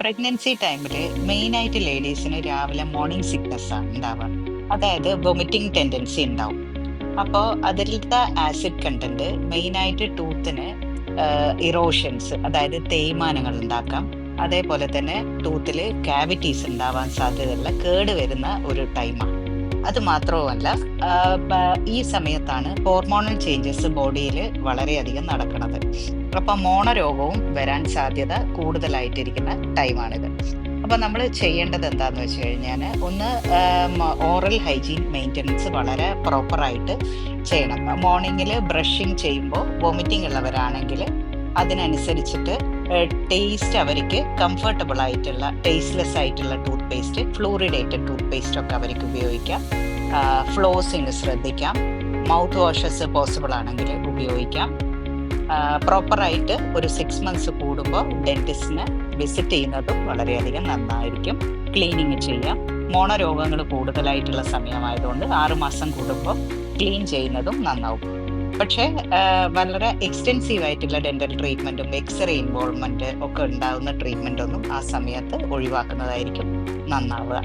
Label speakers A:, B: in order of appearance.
A: Pregnancy ടൈമിൽ മെയിനായിട്ട് ലേഡീസിന് രാവിലെ മോർണിംഗ് സിക്നസ് ആണ് ഉണ്ടാവുക. അതായത് വൊമിറ്റിംഗ് ടെൻഡൻസി ഉണ്ടാവും. അപ്പോൾ അതിലത്തെ ആസിഡ് കണ്ടന്റ് മെയിനായിട്ട് ടൂത്തിന് ഇറോഷൻസ്, അതായത് തേയ്മാനങ്ങൾ ഉണ്ടാക്കാം. അതേപോലെ തന്നെ ടൂത്തിൽ കാവിറ്റീസ് ഉണ്ടാവാൻ സാധ്യതയുള്ള കേട് വരുന്ന ഒരു ടൈമാണ്. അത് മാത്രവുമല്ല, ഈ സമയത്താണ് ഹോർമോണൽ ചേഞ്ചസ് ബോഡിയിൽ വളരെയധികം നടക്കുന്നത്. അപ്പം മോണരോഗവും വരാൻ സാധ്യത കൂടുതലായിട്ടിരിക്കുന്ന ടൈമാണിത്. അപ്പം നമ്മൾ ചെയ്യേണ്ടത് എന്താന്ന് വെച്ച് കഴിഞ്ഞാൽ, ഒന്ന് ഓറൽ ഹൈജീൻ മെയിൻ്റനൻസ് വളരെ പ്രോപ്പറായിട്ട് ചെയ്യണം. മോർണിംഗിൽ ബ്രഷിങ് ചെയ്യുമ്പോൾ വോമിറ്റിംഗ് ഉള്ളവരാണെങ്കിൽ അതിനനുസരിച്ചിട്ട് ടേസ്റ്റ് അവർക്ക് കംഫർട്ടബിൾ ആയിട്ടുള്ള ടേസ്റ്റ്ലെസ് ആയിട്ടുള്ള tooth paste, fluoridated tooth paste ഒക്കെ അവർക്ക് ഉപയോഗിക്കാം. ഫ്ലോസിങ് ശ്രദ്ധിക്കാം. മൗത്ത് വാഷസ് പോസിബിൾ ആണെങ്കിൽ ഉപയോഗിക്കാം. പ്രോപ്പറായിട്ട് ഒരു 6 months കൂടുമ്പോൾ ഡെന്റിസ്റ്റിനെ വിസിറ്റ് ചെയ്യുന്നതും വളരെയധികം നന്നായിരിക്കും. ക്ലീനിങ് ചെയ്യാം. മോണരോഗങ്ങൾ കൂടുതലായിട്ടുള്ള സമയമായതുകൊണ്ട് 6 മാസം കൂടുമ്പോൾ ക്ലീൻ ചെയ്യുന്നതും നന്നാവും. പക്ഷേ വളരെ എക്സ്റ്റെൻസീവ് ആയിട്ടുള്ള ഡെന്റൽ ട്രീറ്റ്മെന്റും എക്സ്റേ ഇൻവോൾവ്മെന്റ് ഒക്കെ ഉണ്ടാകുന്ന ട്രീറ്റ്മെന്റ് ഒന്നും ആ സമയത്ത് ഒഴിവാക്കുന്നതായിരിക്കും നന്നാവുക.